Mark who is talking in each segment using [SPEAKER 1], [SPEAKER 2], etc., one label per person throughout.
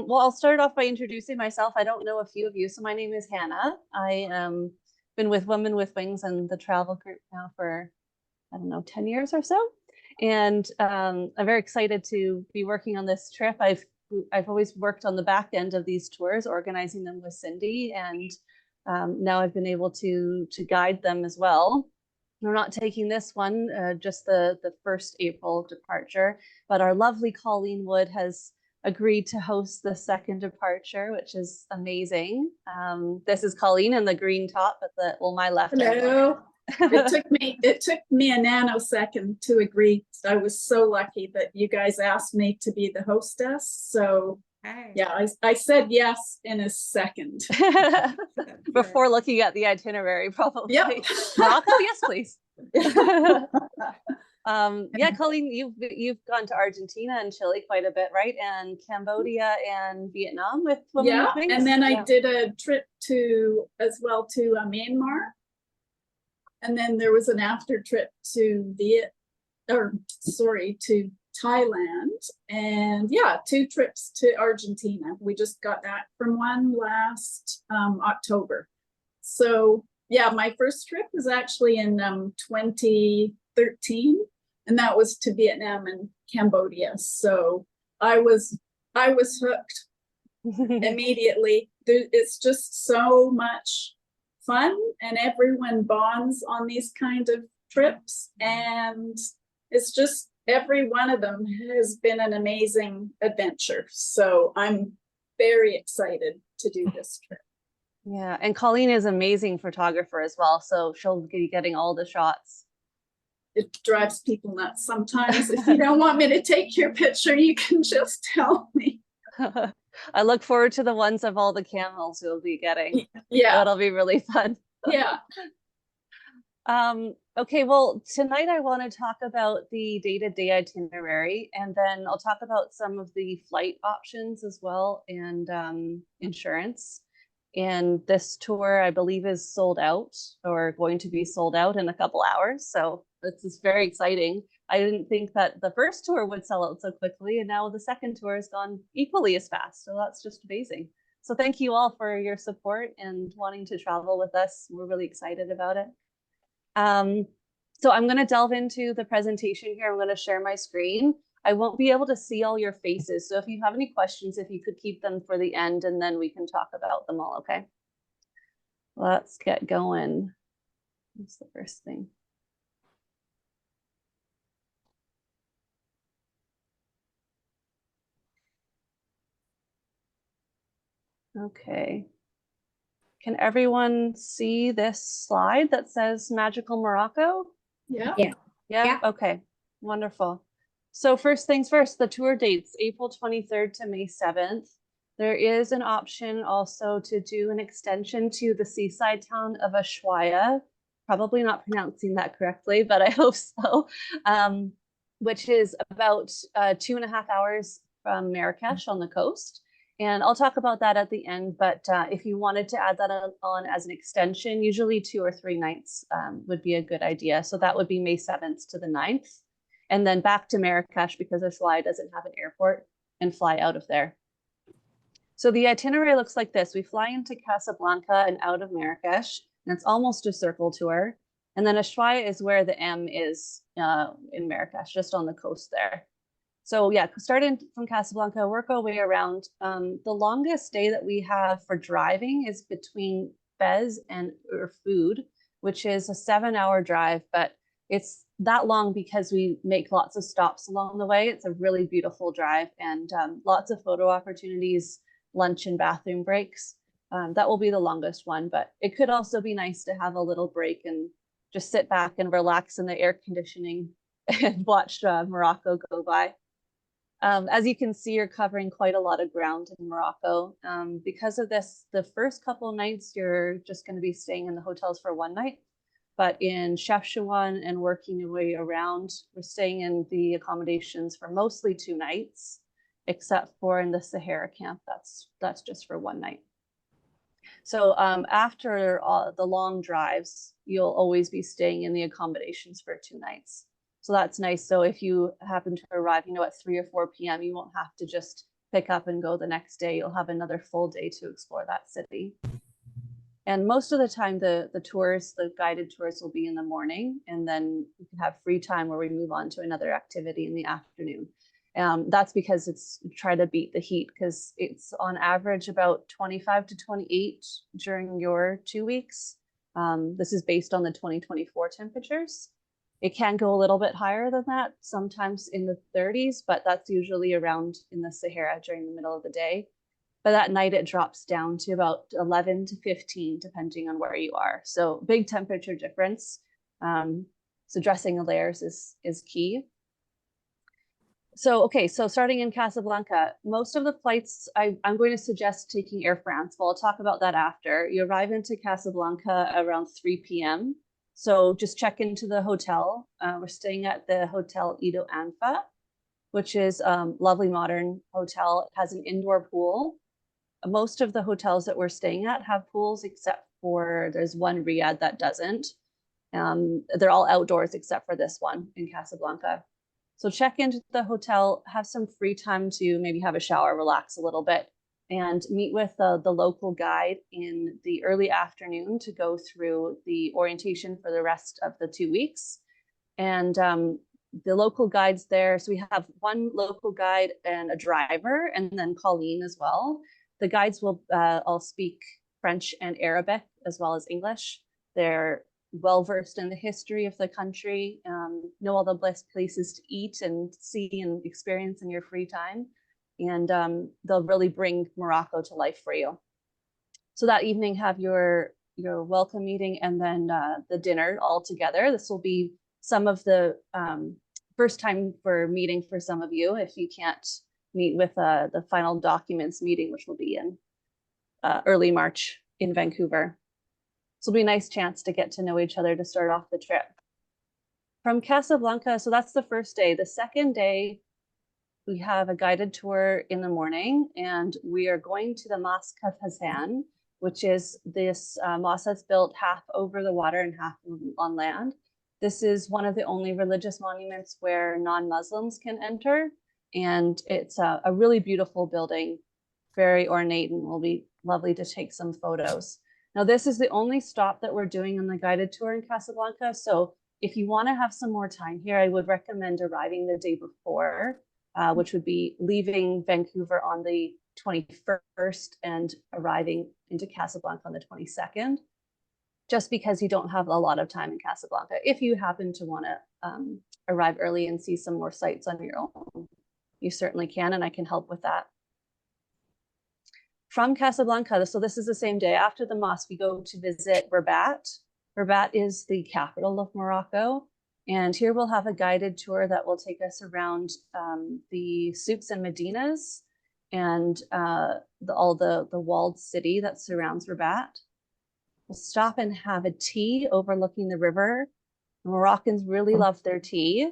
[SPEAKER 1] Well, I'll start off by introducing myself. I don't know a few of you, so my name is Hannah. I been with Women with Wings and the travel group now for, I don't know, 10 years or so. And I'm very excited to be working on this trip. I've always worked on the back end of these tours, organizing them with Cindy, and now I've been able to guide them as well. We're not taking this one, just the 1st April departure, but our lovely Colleen Wood has agreed to host the 2nd departure, which is amazing. This is Colleen in the green top at my left.
[SPEAKER 2] Hello. It took me a nanosecond to agree. I was so lucky that you guys asked me to be the hostess. So yeah, I said yes in a second.
[SPEAKER 1] Before looking at the itinerary, probably.
[SPEAKER 2] Yep.
[SPEAKER 1] Morocco, yes, please. Yeah, Colleen, you've gone to Argentina and Chile quite a bit, right? And Cambodia and Vietnam with Women with Wings.
[SPEAKER 2] And then I did a trip to Myanmar, and then there was an after trip to to Thailand, and yeah, 2 trips to Argentina. We just got back from one last October. So yeah, my first trip was actually in 2013, and that was to Vietnam and Cambodia. So I was hooked immediately. It's just so much fun, and everyone bonds on these kind of trips, and it's just every one of them has been an amazing adventure. So I'm very excited to do this trip.
[SPEAKER 1] Yeah, and Colleen is an amazing photographer as well, so she'll be getting all the shots.
[SPEAKER 2] It drives people nuts sometimes. If you don't want me to take your picture, you can just tell me.
[SPEAKER 1] I look forward to the ones of all the camels we'll be getting.
[SPEAKER 2] Yeah,
[SPEAKER 1] that'll be really fun.
[SPEAKER 2] Yeah.
[SPEAKER 1] Okay, well, tonight I want to talk about the day-to-day itinerary, and then I'll talk about some of the flight options as well, and insurance. And this tour, I believe, is sold out, or going to be sold out in a couple hours. So this is very exciting. I didn't think that the first tour would sell out so quickly, and now the second tour has gone equally as fast. So that's just amazing. So thank you all for your support and wanting to travel with us. We're really excited about it. So I'm going to delve into the presentation here. I'm going to share my screen. I won't be able to see all your faces. So if you have any questions, if you could keep them for the end, and then we can talk about them all, okay? Let's get going. What's the first thing? Okay. Can everyone see this slide that says Magical Morocco?
[SPEAKER 2] Yeah.
[SPEAKER 1] Yeah? Okay, wonderful. So first things first, the tour dates, April 23rd to May 7th. There is an option also to do an extension to the seaside town of Ushuaia. Probably not pronouncing that correctly, but I hope so. Which is about 2.5 hours from Marrakesh on the coast. And I'll talk about that at the end, but if you wanted to add that on as an extension, usually 2 or 3 nights would be a good idea. So that would be May 7th to the 9th. And then back to Marrakesh, because Ushuaia doesn't have an airport, and fly out of there. So the itinerary looks like this. We fly into Casablanca and out of Marrakesh, and it's almost a circle tour. And then Ushuaia is where the M is in Marrakesh, just on the coast there. So yeah, starting from Casablanca, work our way around. The longest day that we have for driving is between Fez and Urfood, which is a 7-hour drive, but it's that long because we make lots of stops along the way. It's a really beautiful drive, and lots of photo opportunities, lunch and bathroom breaks. That will be the longest one, but it could also be nice to have a little break and just sit back and relax in the air conditioning and watch Morocco go by. As you can see, you're covering quite a lot of ground in Morocco. Because of this, the first couple nights, you're just going to be staying in the hotels for 1 night. But in Chefchaouen and working your way around, we're staying in the accommodations for mostly 2 nights, except for in the Sahara camp, that's just for 1 night. So after the long drives, you'll always be staying in the accommodations for 2 nights. So that's nice. So if you happen to arrive, at 3 or 4 p.m., you won't have to just pick up and go the next day, you'll have another full day to explore that city. And most of the time, the tours, the guided tours will be in the morning, and then we can have free time where we move on to another activity in the afternoon. That's because it's try to beat the heat, because it's on average about 25 to 28 during your 2 weeks. This is based on the 2024 temperatures. It can go a little bit higher than that, sometimes in the 30s, but that's usually around in the Sahara during the middle of the day. But at night it drops down to about 11 to 15, depending on where you are. So big temperature difference. So dressing the layers is key. So, okay, so starting in Casablanca, most of the flights, I'm going to suggest taking Air France. Well, I'll talk about that after. You arrive into Casablanca around 3 p.m. So just check into the hotel. We're staying at the Hotel Ido Anfa, which is a lovely modern hotel. It has an indoor pool. Most of the hotels that we're staying at have pools, except for there's one Riyadh that doesn't. They're all outdoors except for this one in Casablanca. So check into the hotel, have some free time to maybe have a shower, relax a little bit, and meet with the local guide in the early afternoon to go through the orientation for the rest of the 2 weeks. And the local guides there, so we have one local guide and a driver, and then Colleen as well. The guides will all speak French and Arabic as well as English. They're well-versed in the history of the country, know all the best places to eat and see and experience in your free time. And they'll really bring Morocco to life for you. So that evening, have your welcome meeting and then the dinner all together. This will be some of the first time for meeting for some of you, if you can't meet with the final documents meeting, which will be in early March in Vancouver. So it'll be a nice chance to get to know each other to start off the trip. From Casablanca, so that's the first day. The second day, we have a guided tour in the morning, and we are going to the Mosque of Hassan, which is this mosque that's built half over the water and half on land. This is one of the only religious monuments where non-Muslims can enter, and it's a really beautiful building, very ornate, and will be lovely to take some photos. Now, this is the only stop that we're doing on the guided tour in Casablanca. So if you want to have some more time here, I would recommend arriving the day before, which would be leaving Vancouver on the 21st and arriving into Casablanca on the 22nd, just because you don't have a lot of time in Casablanca. If you happen to want to arrive early and see some more sites on your own, you certainly can, and I can help with that. From Casablanca, so this is the same day. After the mosque, we go to visit Rabat. Rabat is the capital of Morocco. And here we'll have a guided tour that will take us around the souks and medinas and all the walled city that surrounds Rabat. We'll stop and have a tea overlooking the river. Moroccans really love their tea.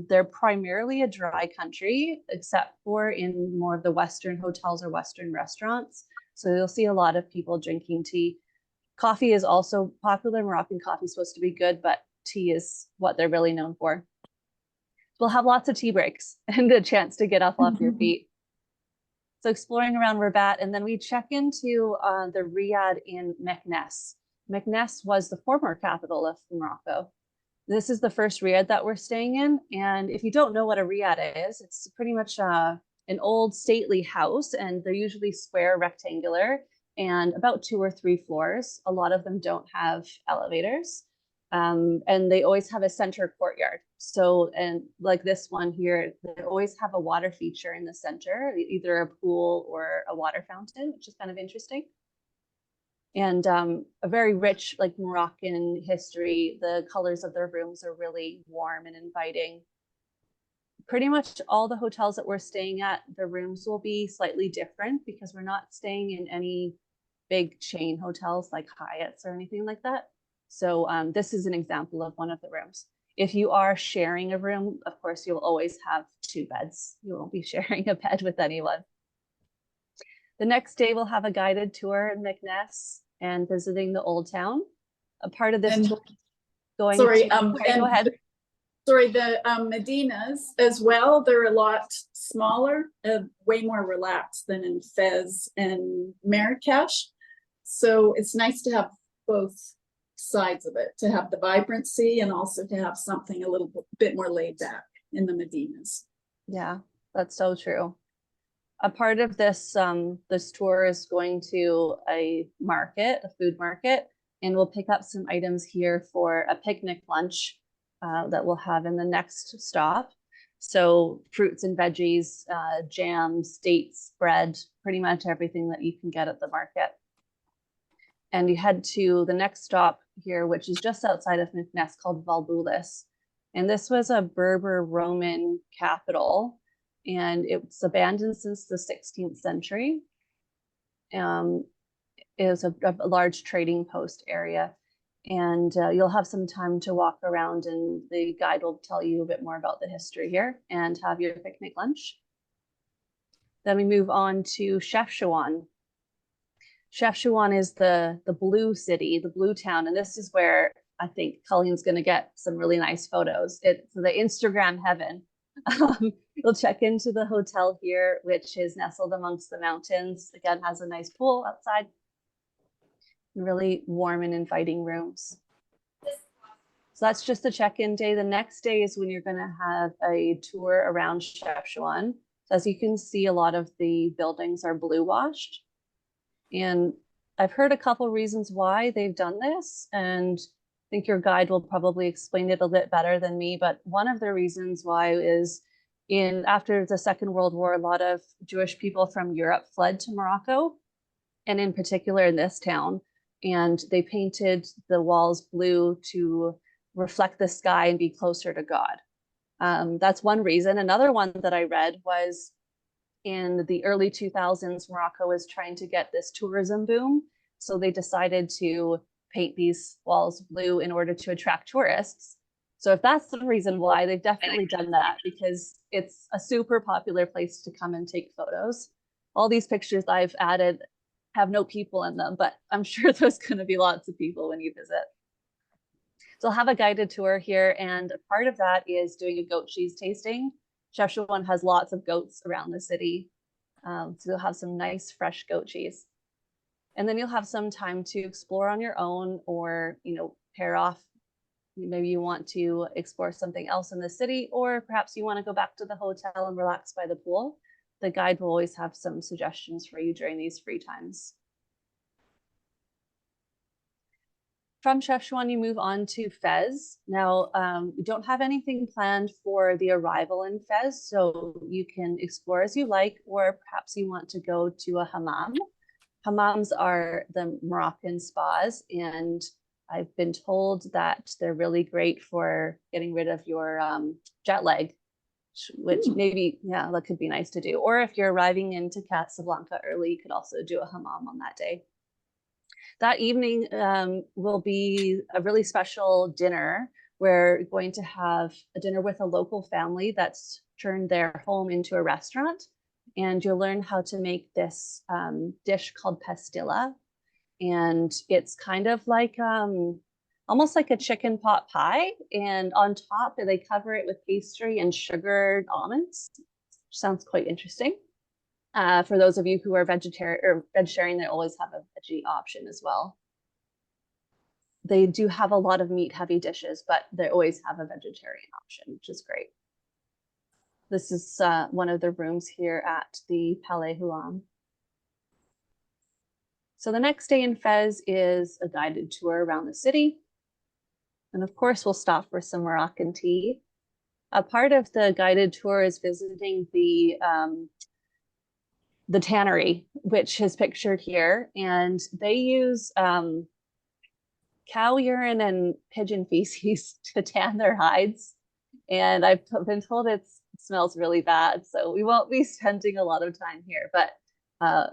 [SPEAKER 1] They're primarily a dry country, except for in more of the Western hotels or Western restaurants. So you'll see a lot of people drinking tea. Coffee is also popular. Moroccan coffee is supposed to be good, but tea is what they're really known for. We'll have lots of tea breaks and a chance to get up off your feet. So exploring around Rabat, and then we check into the Riyadh in Meknes. Meknes was the former capital of Morocco. This is the first Riyadh that we're staying in. And if you don't know what a Riyadh is, it's pretty much an old stately house, and they're usually square, rectangular, and about 2 or 3 floors. A lot of them don't have elevators. And they always have a center courtyard. So, and like this one here, they always have a water feature in the center, either a pool or a water fountain, which is kind of interesting. And a very rich, like Moroccan history. The colors of their rooms are really warm and inviting. Pretty much all the hotels that we're staying at, the rooms will be slightly different because we're not staying in any big chain hotels like Hyatt's or anything like that. So this is an example of one of the rooms. If you are sharing a room, of course, you'll always have 2 beds. You won't be sharing a bed with anyone. The next day, we'll have a guided tour in Meknes and visiting the Old Town. A part of this tour going
[SPEAKER 2] sorry,
[SPEAKER 1] to, go ahead.
[SPEAKER 2] Sorry, the Medinas as well, they're a lot smaller, way more relaxed than in Fez and Marrakesh. So it's nice to have both sides of it, to have the vibrancy and also to have something a little bit more laid back in the Medinas.
[SPEAKER 1] Yeah, that's so true. A part of this this tour is going to a market, a food market, and we'll pick up some items here for a picnic lunch that we'll have in the next stop. So fruits and veggies, jams, dates, bread, pretty much everything that you can get at the market. And you head to the next stop here, which is just outside of Meknes, called Valboulis. And this was a Berber Roman capital, and it's abandoned since the 16th century. It is a large trading post area. And you'll have some time to walk around, and the guide will tell you a bit more about the history here and have your picnic lunch. Then we move on to Chefchaouen. Chefchaouen is the blue city, the blue town, and this is where I think Colleen's going to get some really nice photos. It's the Instagram heaven. You'll check into the hotel here, which is nestled amongst the mountains. Again, has a nice pool outside. Really warm and inviting rooms. So that's just the check-in day. The next day is when you're going to have a tour around Chefchaouen. So as you can see, a lot of the buildings are blue washed. And I've heard a couple reasons why they've done this, and I think your guide will probably explain it a bit better than me. But one of the reasons why is after the Second World War, a lot of Jewish people from Europe fled to Morocco, and in particular in this town. And they painted the walls blue to reflect the sky and be closer to God. That's one reason. Another one that I read was in the early 2000s, Morocco was trying to get this tourism boom. So they decided to paint these walls blue in order to attract tourists. So if that's the reason why, they've definitely done that, because it's a super popular place to come and take photos. All these pictures I've added have no people in them, but I'm sure there's going to be lots of people when you visit. So I'll have a guided tour here, and a part of that is doing a goat cheese tasting. Chefchaouen has lots of goats around the city, so you'll have some nice fresh goat cheese. And then you'll have some time to explore on your own, or pair off. Maybe you want to explore something else in the city, or perhaps you want to go back to the hotel and relax by the pool. The guide will always have some suggestions for you during these free times. From Chefchaouen, you move on to Fez. Now, we don't have anything planned for the arrival in Fez, so you can explore as you like, or perhaps you want to go to a hammam. Hammams are the Moroccan spas, and I've been told that they're really great for getting rid of your jet lag, which maybe, yeah, that could be nice to do. Or if you're arriving into Casablanca early, you could also do a hammam on that day. That evening will be a really special dinner. We're going to have a dinner with a local family that's turned their home into a restaurant. And you'll learn how to make this dish called pastilla. And it's kind of like almost like a chicken pot pie. And on top, they cover it with pastry and sugared almonds. Sounds quite interesting. For those of you who are vegetarian, they always have a veggie option as well. They do have a lot of meat-heavy dishes, but they always have a vegetarian option, which is great. This is one of the rooms here at the Palais Huam. So the next day in Fez is a guided tour around the city. And of course, we'll stop for some Moroccan tea. A part of the guided tour is visiting the tannery, which is pictured here. And they use cow urine and pigeon feces to tan their hides. And I've been told it smells really bad, so we won't be spending a lot of time here, but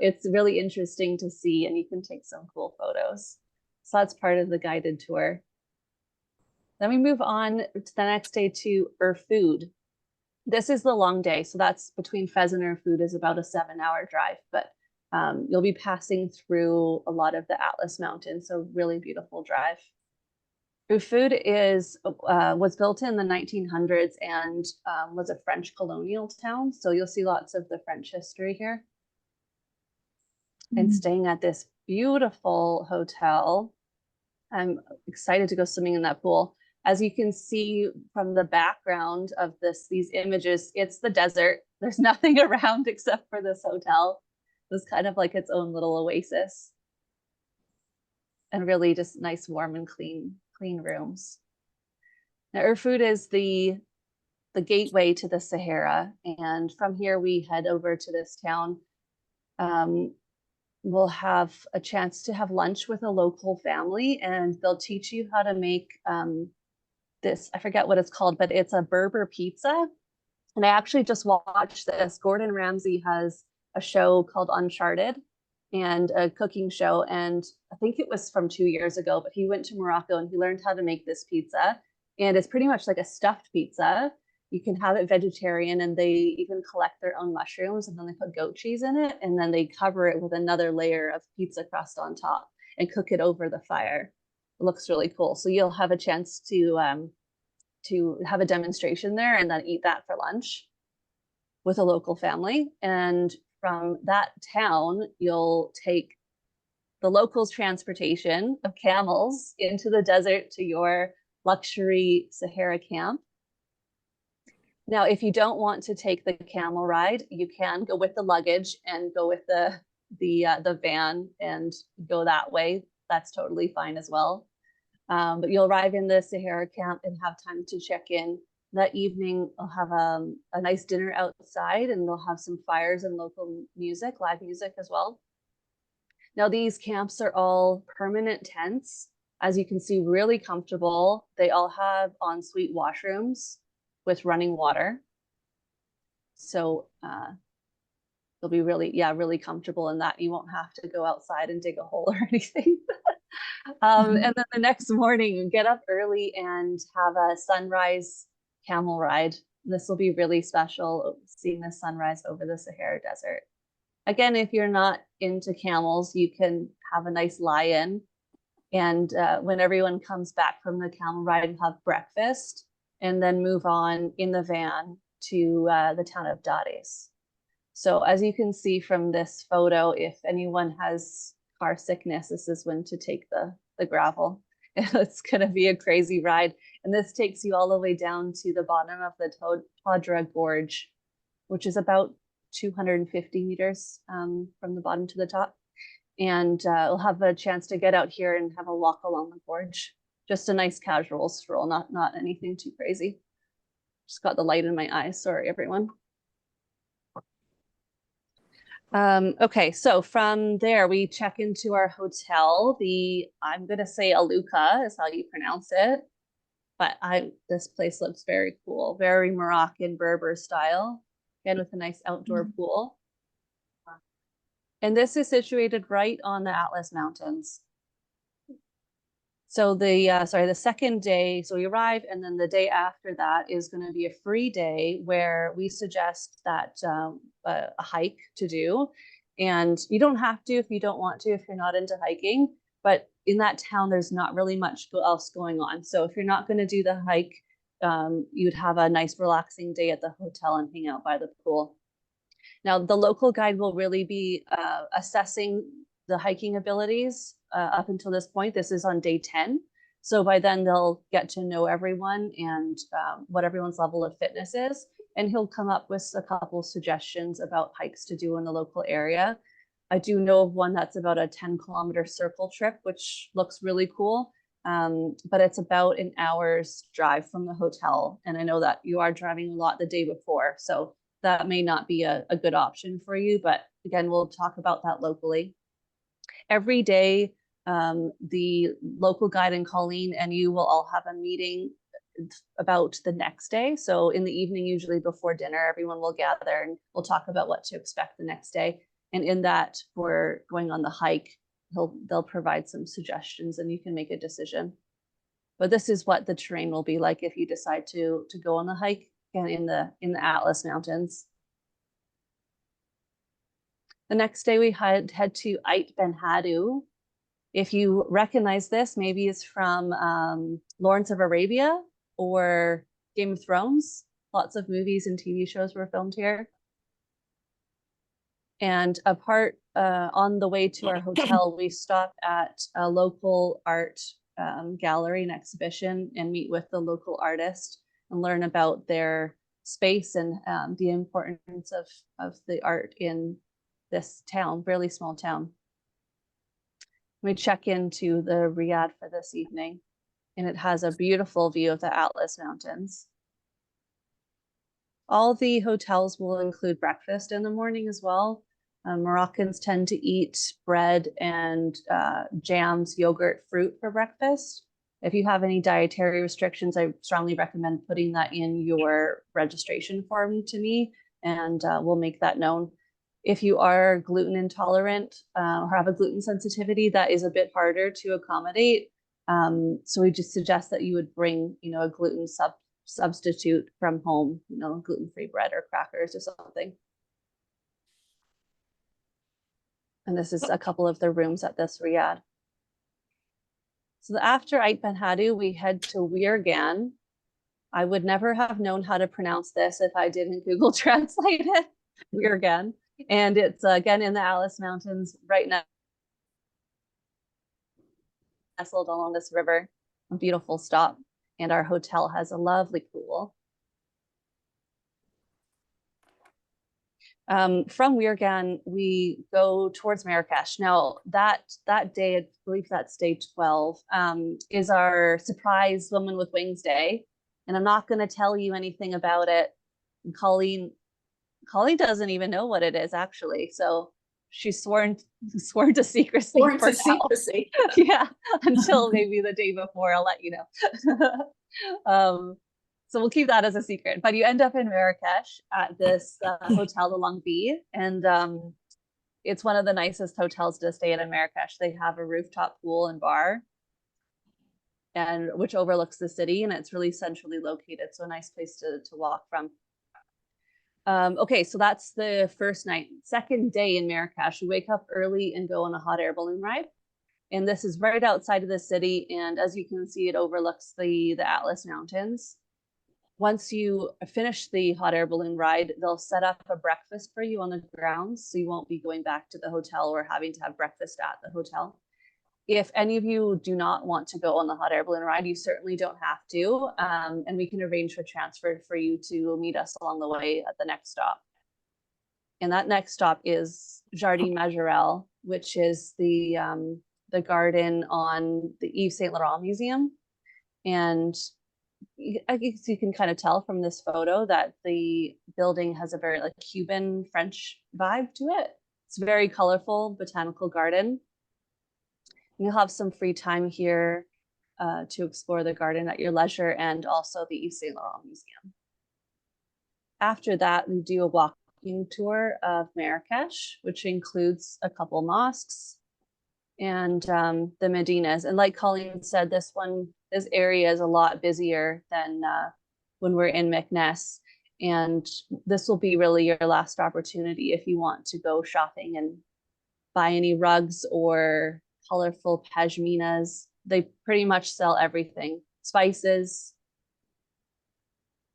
[SPEAKER 1] it's really interesting to see, and you can take some cool photos. So that's part of the guided tour. Then we move on to the next day to Erfoud. This is the long day, so that's between Fez and Erfoud is about a 7-hour drive, but you'll be passing through a lot of the Atlas Mountains, so really beautiful drive. Food is was built in the 1900s and was a French colonial town. So you'll see lots of the French history here. And staying at this beautiful hotel. I'm excited to go swimming in that pool. As you can see from the background of these images, it's the desert. There's nothing around except for this hotel. It's kind of like its own little oasis. And really just nice, warm and clean rooms. Now, Erfoud is the gateway to the Sahara. And from here, we head over to this town. We'll have a chance to have lunch with a local family, and they'll teach you how to make this, I forget what it's called, but it's a Berber pizza. And I actually just watched this. Gordon Ramsay has a show called Uncharted, and a cooking show. And I think it was from 2 years ago, but he went to Morocco and he learned how to make this pizza. And it's pretty much like a stuffed pizza. You can have it vegetarian, and they even collect their own mushrooms, and then they put goat cheese in it, and then they cover it with another layer of pizza crust on top and cook it over the fire. It looks really cool. So you'll have a chance to have a demonstration there and then eat that for lunch with a local family. And from that town, you'll take the locals' transportation of camels into the desert to your luxury Sahara camp. Now, if you don't want to take the camel ride, you can go with the luggage and go with the van and go that way. That's totally fine as well. But you'll arrive in the Sahara camp and have time to check in. That evening, I'll have a nice dinner outside, and they'll have some fires and local music, live music as well. Now, these camps are all permanent tents. As you can see, really comfortable. They all have ensuite washrooms with running water. So you'll be really comfortable in that. You won't have to go outside and dig a hole or anything. And then the next morning, you get up early and have a sunrise camel ride. This will be really special, seeing the sunrise over the Sahara Desert. Again, if you're not into camels, you can have a nice lie-in. And when everyone comes back from the camel ride, have breakfast and then move on in the van to the town of Dades. So as you can see from this photo, if anyone has car sickness, this is when to take the gravel. It's going to be a crazy ride. And this takes you all the way down to the bottom of the Todra Gorge, which is about 250 meters from the bottom to the top. And we'll have a chance to get out here and have a walk along the gorge. Just a nice casual stroll, not anything too crazy. Just got the light in my eyes. Sorry, everyone. Okay, so from there we check into our hotel. I'm gonna say Aluka is how you pronounce it, but this place looks very cool, very Moroccan Berber style, again with a nice outdoor pool. And this is situated right on the Atlas Mountains. So the second day, so we arrive, and then the day after that is going to be a free day where we suggest that a hike to do. And you don't have to if you don't want to, if you're not into hiking, but in that town, there's not really much else going on. So if you're not going to do the hike, you'd have a nice relaxing day at the hotel and hang out by the pool. Now, the local guide will really be assessing the hiking abilities up until this point. This is on day 10. So by then they'll get to know everyone and what everyone's level of fitness is. And he'll come up with a couple of suggestions about hikes to do in the local area. I do know of one that's about a 10-kilometer circle trip, which looks really cool. But it's about an hour's drive from the hotel. And I know that you are driving a lot the day before. So that may not be a good option for you. But again, we'll talk about that locally. Every day, the local guide and Colleen and you will all have a meeting about the next day. So in the evening, usually before dinner, everyone will gather and we'll talk about what to expect the next day. And in that, for going on the hike, they'll provide some suggestions and you can make a decision. But this is what the terrain will be like if you decide to go on the hike again in the Atlas Mountains. The next day we head to Ait Ben Haddou. If you recognize this, maybe it's from Lawrence of Arabia or Game of Thrones. Lots of movies and TV shows were filmed here. And on the way to our hotel, we stopped at a local art gallery and exhibition and meet with the local artist and learn about their space and the importance of the art in this town, really small town. We check into the riad for this evening, and it has a beautiful view of the Atlas Mountains. All the hotels will include breakfast in the morning as well. Moroccans tend to eat bread and jams, yogurt, fruit for breakfast. If you have any dietary restrictions, I strongly recommend putting that in your registration form to me, and we'll make that known. If you are gluten intolerant or have a gluten sensitivity, that is a bit harder to accommodate. So we just suggest that you would bring, a gluten substitute from home, gluten-free bread or crackers or something. And this is a couple of the rooms at this riad. So after Ait Ben Haddou, we head to Weergan. I would never have known how to pronounce this if I didn't Google translate it. Weergan. And it's again in the Atlas Mountains, right now, nestled along this river. A beautiful stop. And our hotel has a lovely pool. From Weergan, we go towards Marrakesh. Now, that day, I believe that's day 12, is our surprise Woman with Wings Day. And I'm not going to tell you anything about it. And Colleen doesn't even know what it is, actually. So she's sworn to secrecy.
[SPEAKER 2] Sworn to secrecy.
[SPEAKER 1] Yeah, until maybe the day before, I'll let you know. So we'll keep that as a secret. But you end up in Marrakesh at this Hotel de Longby, and it's one of the nicest hotels to stay in Marrakesh. They have a rooftop pool and bar, and which overlooks the city, and it's really centrally located, so a nice place to walk from. Okay, so that's the first night. Second day in Marrakesh, we wake up early and go on a hot air balloon ride. And this is right outside of the city, and as you can see, it overlooks the Atlas Mountains. Once you finish the hot air balloon ride, they'll set up a breakfast for you on the grounds, so you won't be going back to the hotel or having to have breakfast at the hotel. If any of you do not want to go on the hot air balloon ride, you certainly don't have to, and we can arrange for transfer for you to meet us along the way at the next stop. And that next stop is Jardin Majorelle, which is the garden on the Yves Saint Laurent Museum. And I guess you can kind of tell from this photo that the building has a very Cuban French vibe to it. It's a very colorful botanical garden. You'll have some free time here to explore the garden at your leisure, and also the Yves Saint Laurent Museum. After that, we do a walking tour of Marrakesh, which includes a couple mosques and the Medinas. And like Colleen said, this area is a lot busier than when we're in Meknes. And this will be really your last opportunity if you want to go shopping and buy any rugs or colorful pashminas. They pretty much sell everything. Spices.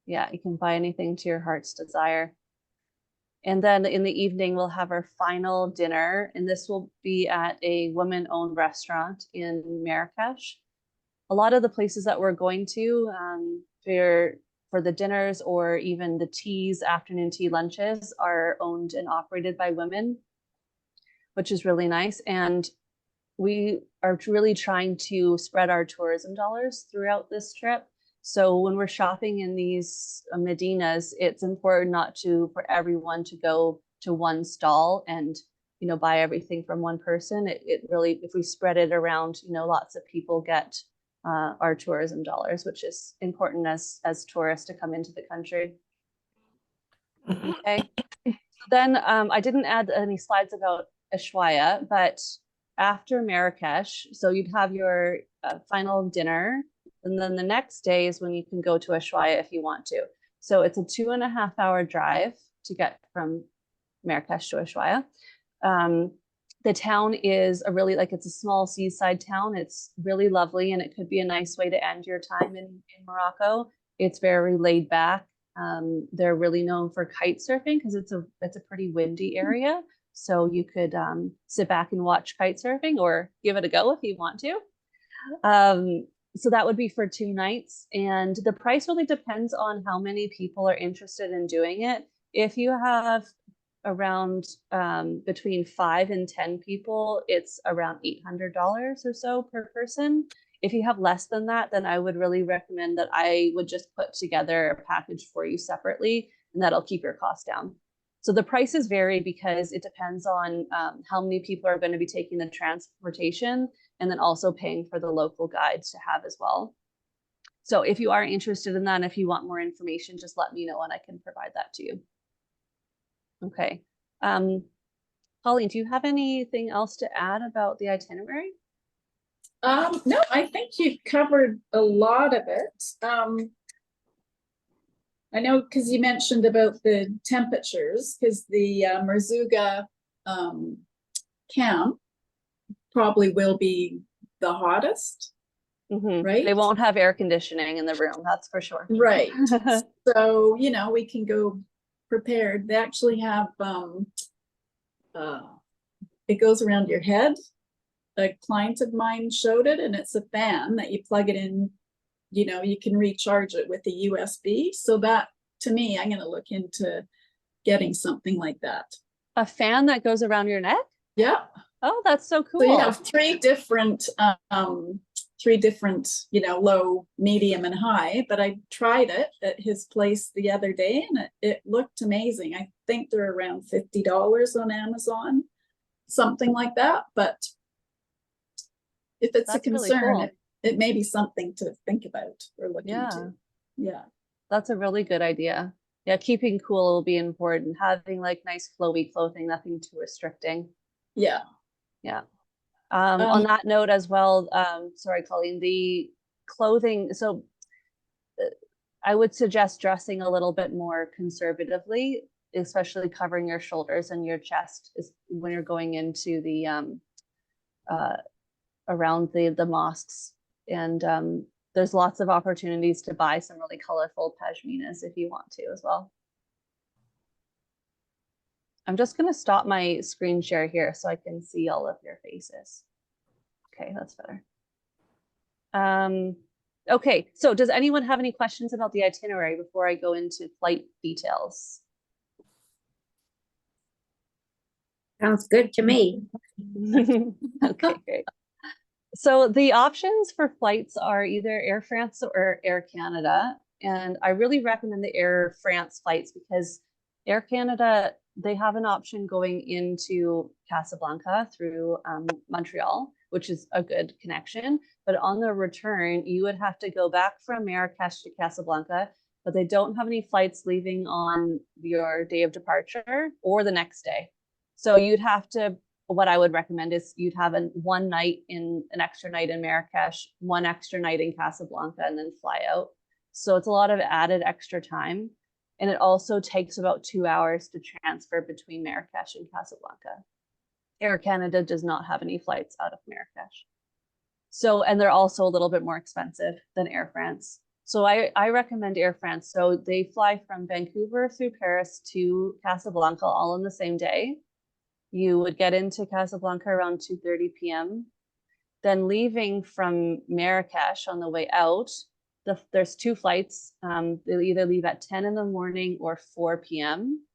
[SPEAKER 1] Yeah, you can buy anything to your heart's desire. And then in the evening, we'll have our final dinner, and this will be at a woman-owned restaurant in Marrakesh. A lot of the places that we're going to for the dinners or even the teas, afternoon tea lunches, are owned and operated by women, which is really nice. And we are really trying to spread our tourism dollars throughout this trip. So when we're shopping in these Medinas, it's important for everyone to go to one stall and, buy everything from one person. It really, if we spread it around, lots of people get our tourism dollars, which is important as tourists to come into the country. Okay. Then I didn't add any slides about Ushuaia, but after Marrakesh, so you'd have your final dinner, and then the next day is when you can go to Ushuaia if you want to. So it's a 2.5-hour drive to get from Marrakesh to Ushuaia. The town is a really, like, it's a small seaside town. It's really lovely, and it could be a nice way to end your time in Morocco. It's very laid back. They're really known for kite surfing because it's a pretty windy area. So you could sit back and watch kite surfing or give it a go if you want to. So that would be for 2 nights. And the price really depends on how many people are interested in doing it. If you have around between 5 and 10 people, it's around $800 or so per person. If you have less than that, then I would really recommend that I would just put together a package for you separately, and that'll keep your cost down. So the prices vary because it depends on how many people are going to be taking the transportation, and then also paying for the local guides to have as well. So if you are interested in that, and if you want more information, just let me know and I can provide that to you. Okay. Pauline, do you have anything else to add about the itinerary?
[SPEAKER 2] No, I think you've covered a lot of it. I know because you mentioned about the temperatures, because the Merzouga camp probably will be the hottest, right?
[SPEAKER 1] They won't have air conditioning in the room, that's for sure.
[SPEAKER 2] Right. So, you know, we can go prepared. They actually have it goes around your head. A client of mine showed it, and it's a fan that you plug it in. You know, you can recharge it with a USB. So that, to me, I'm going to look into getting something like that.
[SPEAKER 1] A fan that goes around your neck?
[SPEAKER 2] Yeah.
[SPEAKER 1] Oh, that's so cool.
[SPEAKER 2] So you have three different, you know, low, medium, and high. But I tried it at his place the other day, and it looked amazing. I think they're around $50 on Amazon, something like that. But if it's a concern, really cool. It may be something to think about or look into. Yeah.
[SPEAKER 1] That's a really good idea. Yeah, keeping cool will be important. Having like nice flowy clothing, nothing too restricting.
[SPEAKER 2] Yeah.
[SPEAKER 1] Yeah. On that note as well, sorry, Colleen, the clothing, so I would suggest dressing a little bit more conservatively, especially covering your shoulders and your chest is when you're going into the around the mosques. And there's lots of opportunities to buy some really colorful pashminas if you want to as well. I'm just going to stop my screen share here so I can see all of your faces. Okay, that's better. Okay, so does anyone have any questions about the itinerary before I go into flight details?
[SPEAKER 3] Sounds good to me.
[SPEAKER 1] Okay, great. So the options for flights are either Air France or Air Canada. And I really recommend the Air France flights because Air Canada, they have an option going into Casablanca through Montreal, which is a good connection. But on the return, you would have to go back from Marrakesh to Casablanca, but they don't have any flights leaving on your day of departure or the next day. So you'd have to, what I would recommend is you'd have an extra night in Marrakesh, one extra night in Casablanca, and then fly out. So it's a lot of added extra time. And it also takes about 2 hours to transfer between Marrakesh and Casablanca. Air Canada does not have any flights out of Marrakesh. So, and they're also a little bit more expensive than Air France. So I recommend Air France. So they fly from Vancouver through Paris to Casablanca all in the same day. You would get into Casablanca around 2:30 p.m. Then leaving from Marrakesh on the way out, there's 2 flights. They'll either leave at 10 in the morning or 4 p.m.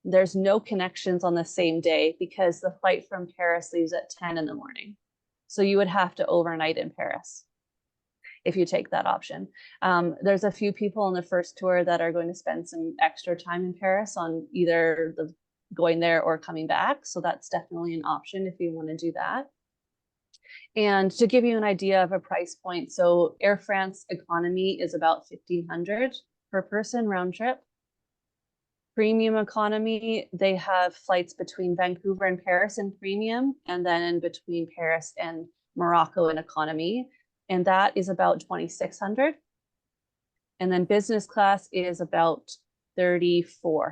[SPEAKER 1] There's no connections on the same day because the flight from Paris leaves at 10 in the morning. So you would have to overnight in Paris if you take that option. There's a few people on the first tour that are going to spend some extra time in Paris on either the going there or coming back. So that's definitely an option if you want to do that. And to give you an idea of a price point, so Air France economy is about $1,500 per person round trip. Premium economy, they have flights between Vancouver and Paris in premium, and then in between Paris and Morocco in economy. And that is about $2,600. And then business class is about $3,400.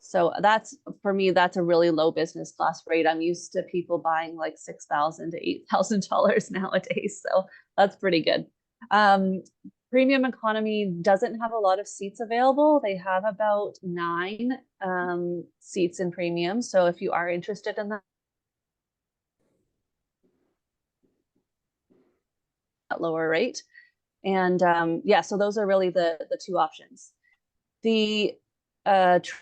[SPEAKER 1] So that's, for me, that's a really low business class rate. I'm used to people buying like $6,000 to $8,000 nowadays. So that's pretty good. Premium economy doesn't have a lot of seats available. They have about 9 seats in premium. So if you are interested in that lower rate. And yeah, so those are really the 2 options. The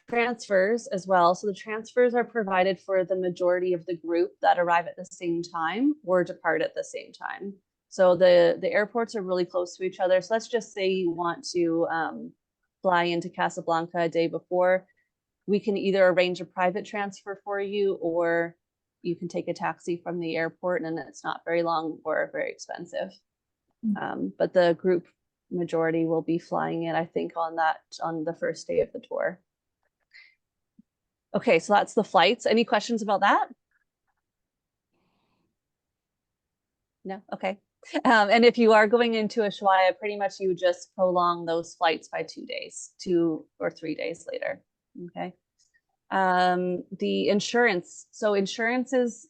[SPEAKER 1] transfers as well. So the transfers are provided for the majority of the group that arrive at the same time or depart at the same time. So the airports are really close to each other. So let's just say you want to fly into Casablanca a day before. We can either arrange a private transfer for you, or you can take a taxi from the airport, and it's not very long or very expensive. But the group majority will be flying in, I think, on the first day of the tour. Okay, so that's the flights. Any questions about that? No? Okay. And if you are going into Ushuaia, pretty much you just prolong those flights by 2 days, 2 or 3 days later. Okay. The insurance. So insurance is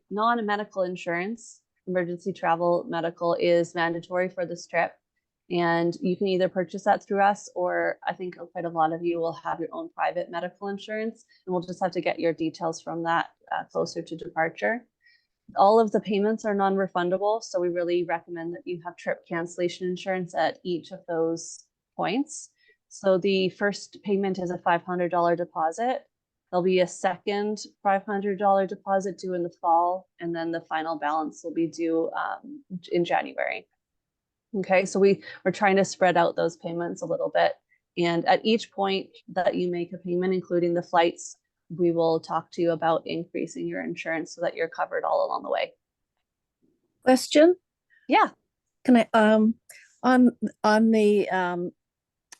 [SPEAKER 1] non-medical insurance, emergency travel medical is mandatory for this trip. And you can either purchase that through us, or I think quite a lot of you will have your own private medical insurance, and we'll just have to get your details from that closer to departure. All of the payments are non-refundable, so we really recommend that you have trip cancellation insurance at each of those points. So the first payment is a $500 deposit. There'll be a second $500 deposit due in the fall, and then the final balance will be due in January. Okay, so we're trying to spread out those payments a little bit. And at each point that you make a payment, including the flights, we will talk to you about increasing your insurance so that you're covered all along the way.
[SPEAKER 4] Question?
[SPEAKER 1] Yeah.
[SPEAKER 4] Can I, on the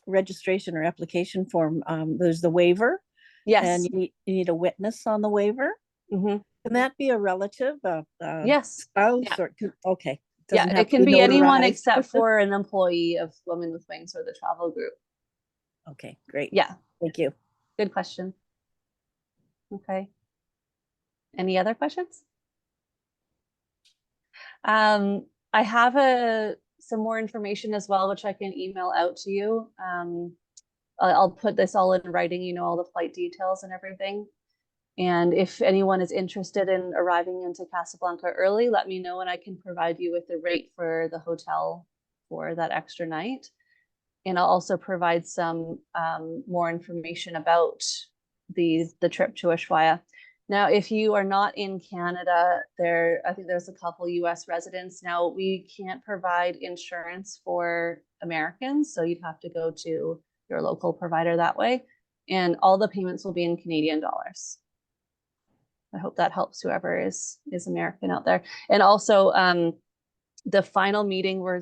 [SPEAKER 4] registration or application form, there's the waiver.
[SPEAKER 1] Yes.
[SPEAKER 4] And you need a witness on the waiver.
[SPEAKER 1] Mm-hmm.
[SPEAKER 4] Can that be a relative,
[SPEAKER 1] Yes.
[SPEAKER 4] spouse,
[SPEAKER 1] Yeah.
[SPEAKER 4] or okay?
[SPEAKER 1] Yeah, it can be anyone except for an employee of Women with Wings or the travel group.
[SPEAKER 4] Okay, great.
[SPEAKER 1] Yeah.
[SPEAKER 4] Thank you.
[SPEAKER 1] Good question. Okay. Any other questions? I have some more information as well, which I can email out to you. I'll put this all in writing, all the flight details and everything. And if anyone is interested in arriving into Casablanca early, let me know and I can provide you with the rate for the hotel for that extra night. And I'll also provide some more information about the trip to Ushuaia. Now, if you are not in Canada, I think there's a couple US residents. Now, we can't provide insurance for Americans, so you'd have to go to your local provider that way. And all the payments will be in Canadian dollars. I hope that helps whoever is American out there. And also, the final meeting we're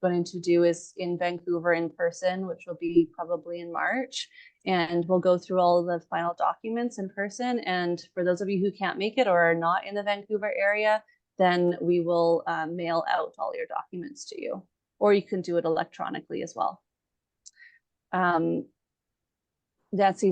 [SPEAKER 1] going to do is in Vancouver in person, which will be probably in March. And we'll go through all of the final documents in person. And for those of you who can't make it or are not in the Vancouver area, then we will mail out all your documents to you, or you can do it electronically as well. Nancy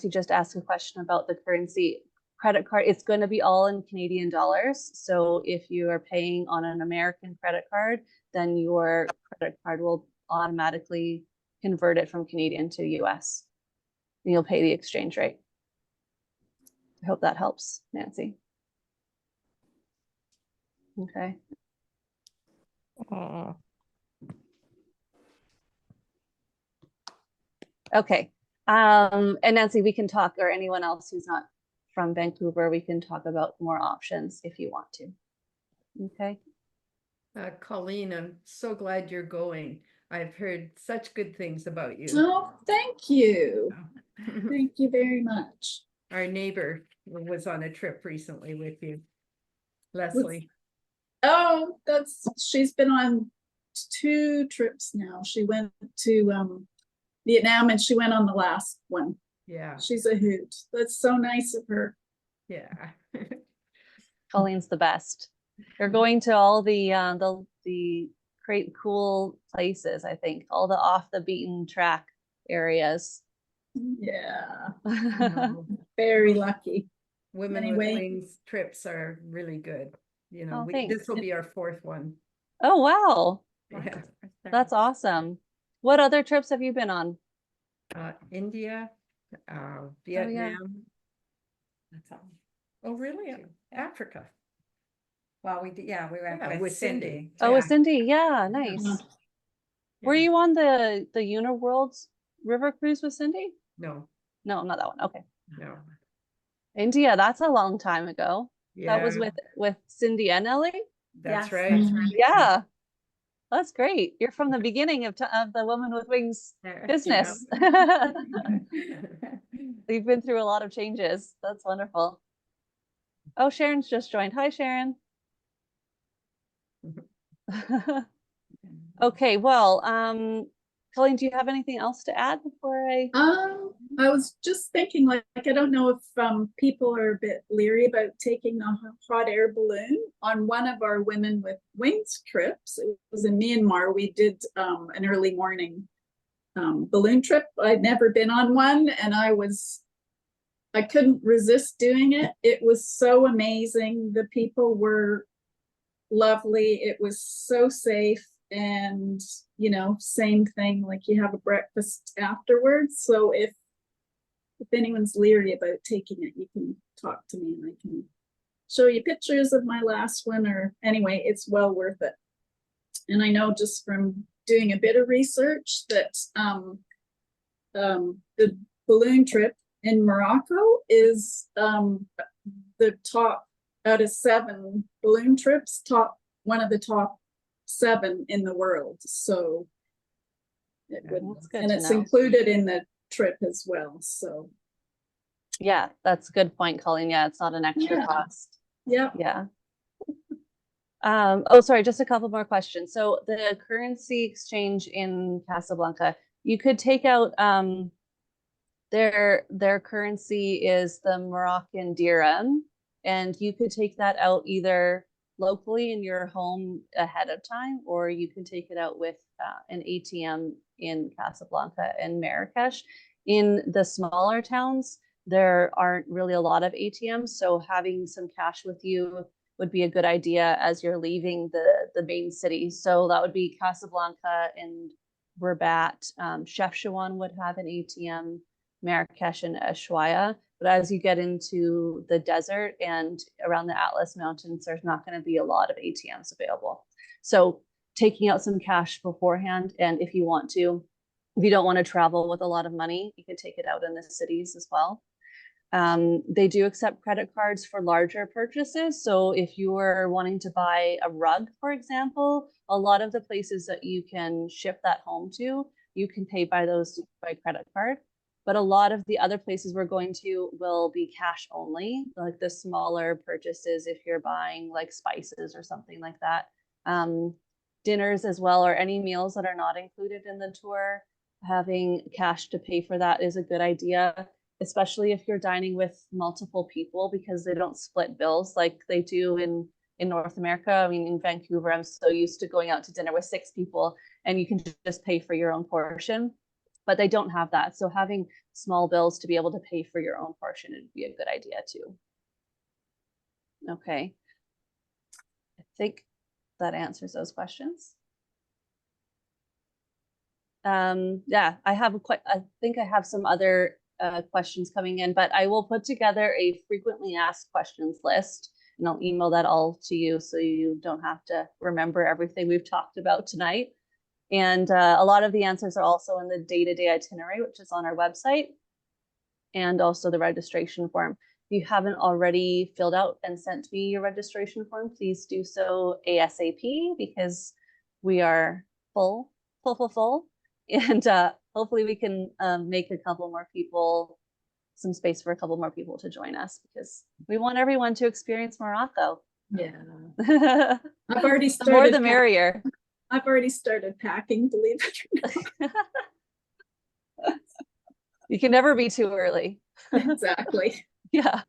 [SPEAKER 1] just asked a question about the currency. Credit card, it's going to be all in Canadian dollars. So if you are paying on an American credit card, then your credit card will automatically convert it from Canadian to US. And you'll pay the exchange rate. I hope that helps, Nancy. Okay. Okay. And Nancy, we can talk, or anyone else who's not from Vancouver, we can talk about more options if you want to. Okay.
[SPEAKER 5] Colleen, I'm so glad you're going. I've heard such good things about you.
[SPEAKER 2] Oh, thank you. Thank you very much.
[SPEAKER 5] Our neighbor was on a trip recently with you, Leslie.
[SPEAKER 2] Oh, she's been on 2 trips now. She went to Vietnam and she went on the last one.
[SPEAKER 5] Yeah.
[SPEAKER 2] She's a hoot. That's so nice of her.
[SPEAKER 5] Yeah.
[SPEAKER 1] Colleen's the best. You're going to all the great cool places, I think, all the off the beaten track areas.
[SPEAKER 2] Yeah,
[SPEAKER 5] No,
[SPEAKER 2] very lucky.
[SPEAKER 5] Women
[SPEAKER 2] Anyway.
[SPEAKER 5] with Wings trips are really good. You know,
[SPEAKER 1] Oh, thanks.
[SPEAKER 5] this will be our fourth one.
[SPEAKER 1] Oh, wow.
[SPEAKER 5] Yeah.
[SPEAKER 1] That's awesome. What other trips have you been on?
[SPEAKER 5] India,
[SPEAKER 1] yeah.
[SPEAKER 5] Vietnam.
[SPEAKER 6] That's all.
[SPEAKER 5] Oh, really? Africa.
[SPEAKER 6] Well, we did, yeah, we went
[SPEAKER 5] Yeah,
[SPEAKER 6] with Cindy.
[SPEAKER 1] Oh,
[SPEAKER 6] yeah.
[SPEAKER 1] with Cindy. Yeah, nice.
[SPEAKER 2] Uh,
[SPEAKER 1] Were
[SPEAKER 5] Yeah.
[SPEAKER 1] you on the Uniworlds river cruise with Cindy?
[SPEAKER 5] No,
[SPEAKER 1] No, not that one. Okay.
[SPEAKER 5] no.
[SPEAKER 1] India, that's a long time ago. That was
[SPEAKER 5] Yeah,
[SPEAKER 1] with Cindy and Ellie?
[SPEAKER 5] that's
[SPEAKER 6] Yes,
[SPEAKER 5] right.
[SPEAKER 6] that's right.
[SPEAKER 1] Yeah. That's great. You're from the beginning of the Woman with Wings
[SPEAKER 6] There.
[SPEAKER 1] business. You've been through a lot of changes. That's wonderful. Oh, Sharon's just joined. Hi, Sharon. Okay, well, Colleen, do you have anything else to add before
[SPEAKER 2] I was just thinking, like I don't know if people are a bit leery about taking a hot air balloon. On one of our Women with Wings trips, it was in Myanmar, we did an early morning balloon trip. I'd never been on one, and I couldn't resist doing it. It was so amazing. The people were lovely. It was so safe, and same thing, like you have a breakfast afterwards. So if anyone's leery about taking it, you can talk to me and I can show you pictures of my last one, or anyway, it's well worth it. And I know just from doing a bit of research that the balloon trip in Morocco is the top out of 7 balloon trips, one of the top 7 in the world. So it would,
[SPEAKER 1] That's good
[SPEAKER 2] and
[SPEAKER 1] to
[SPEAKER 2] it's
[SPEAKER 1] know.
[SPEAKER 2] included in the trip as well. So
[SPEAKER 1] Yeah, that's a good point, Colleen. Yeah, it's not an extra
[SPEAKER 2] Yeah.
[SPEAKER 1] cost.
[SPEAKER 2] yeah,
[SPEAKER 1] Yeah. Oh, sorry, just a couple more questions. So the currency exchange in Casablanca, you could take out their currency is the Moroccan dirham, and you could take that out either locally in your home ahead of time, or you can take it out with an ATM in Casablanca and Marrakesh. In the smaller towns, there aren't really a lot of ATMs, so having some cash with you would be a good idea as you're leaving the main city. So that would be Casablanca and Rabat. Chefchaouen would have an ATM, Marrakesh and Ushuaia. But as you get into the desert and around the Atlas Mountains, there's not going to be a lot of ATMs available. So taking out some cash beforehand, and if you don't want to travel with a lot of money, you can take it out in the cities as well. They do accept credit cards for larger purchases. So if you are wanting to buy a rug, for example, a lot of the places that you can ship that home to, you can pay by credit card. But a lot of the other places we're going to will be cash only, like the smaller purchases if you're buying like spices or something like that. Dinners as well, or any meals that are not included in the tour, having cash to pay for that is a good idea, especially if you're dining with multiple people, because they don't split bills like they do in North America. I mean, in Vancouver, I'm so used to going out to dinner with 6 people and you can just pay for your own portion, but they don't have that. So having small bills to be able to pay for your own portion would be a good idea too. Okay. I think that answers those questions. Yeah, I think I have some other questions coming in, but I will put together a frequently asked questions list and I'll email that all to you so you don't have to remember everything we've talked about tonight. And a lot of the answers are also in the day-to-day itinerary, which is on our website, and also the registration form. If you haven't already filled out and sent me your registration form, please do so ASAP, because we are full. And hopefully we can make some space for a couple more people to join us, because we want everyone to experience Morocco.
[SPEAKER 2] yeah.
[SPEAKER 1] The
[SPEAKER 2] I've already
[SPEAKER 1] more
[SPEAKER 2] started.
[SPEAKER 1] the merrier.
[SPEAKER 2] I've already started packing, believe it or
[SPEAKER 1] You can never be too early.
[SPEAKER 2] not. Exactly.
[SPEAKER 1] Yeah,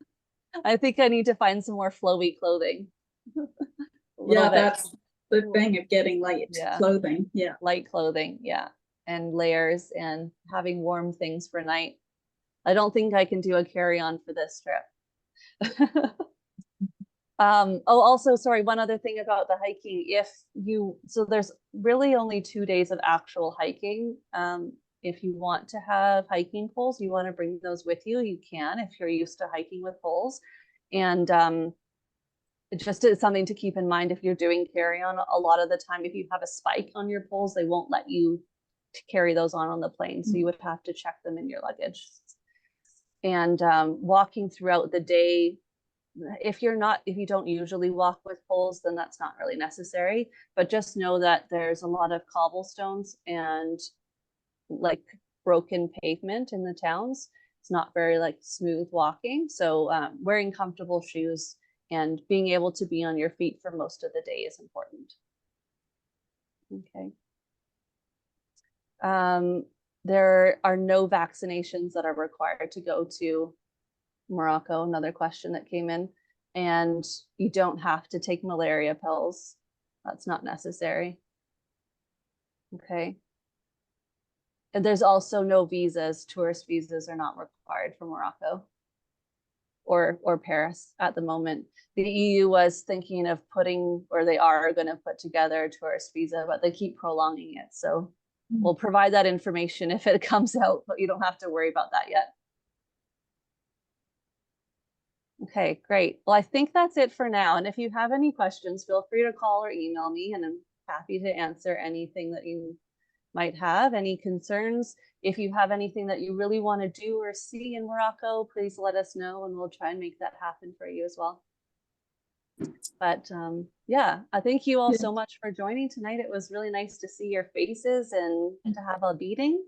[SPEAKER 1] I think I need to find some more flowy clothing.
[SPEAKER 2] Yeah, that's the thing of getting light clothing. Yeah.
[SPEAKER 1] Light clothing, yeah, and layers and having warm things for night. I don't think I can do a carry-on for this trip. Oh, also, sorry, one other thing about the hiking. So there's really only 2 days of actual hiking. If you want to have hiking poles, you want to bring those with you, you can, if you're used to hiking with poles. And it just is something to keep in mind if you're doing carry-on. A lot of the time, if you have a spike on your poles, they won't let you carry those on the plane. So you would have to check them in your luggage. And walking throughout the day, if you don't usually walk with poles, then that's not really necessary. But just know that there's a lot of cobblestones and like broken pavement in the towns. It's not very like smooth walking. So wearing comfortable shoes and being able to be on your feet for most of the day is important. Okay. There are no vaccinations that are required to go to Morocco, another question that came in. And you don't have to take malaria pills. That's not necessary. Okay. And there's also no visas. Tourist visas are not required for Morocco or Paris at the moment. The EU was thinking of putting, or they are going to put together a tourist visa, but they keep prolonging it. So we'll provide that information if it comes out, but you don't have to worry about that yet. Okay, great. Well, I think that's it for now. And if you have any questions, feel free to call or email me, and I'm happy to answer anything that you might have, any concerns. If you have anything that you really want to do or see in Morocco, please let us know and we'll try and make that happen for you as well. But yeah, I thank you all so much for joining tonight. It was really nice to see your faces and to have a meeting.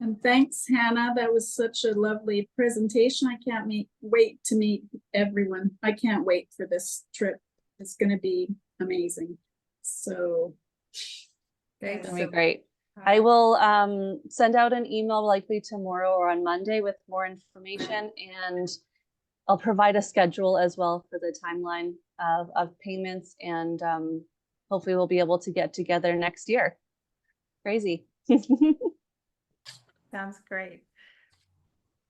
[SPEAKER 2] And thanks, Hannah. That was such a lovely presentation. I can't wait to meet everyone. I can't wait for this trip. It's going to be amazing. So
[SPEAKER 5] Thanks.
[SPEAKER 1] It's gonna be great. I will send out an email likely tomorrow or on Monday with more information, and I'll provide a schedule as well for the timeline of payments, and hopefully we'll be able to get together next year. Crazy.
[SPEAKER 6] Sounds great.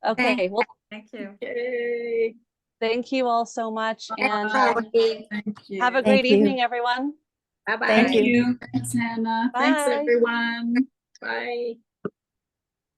[SPEAKER 1] Okay, well,
[SPEAKER 6] Thank you.
[SPEAKER 2] yay.
[SPEAKER 1] thank you all so much, and
[SPEAKER 3] Bye.
[SPEAKER 2] Thank you.
[SPEAKER 1] have a
[SPEAKER 4] Thank
[SPEAKER 1] great
[SPEAKER 4] you.
[SPEAKER 1] evening, everyone.
[SPEAKER 3] Bye-bye.
[SPEAKER 4] Thank you.
[SPEAKER 2] Thanks, Hannah. Thanks,
[SPEAKER 1] Bye.
[SPEAKER 2] everyone. Bye.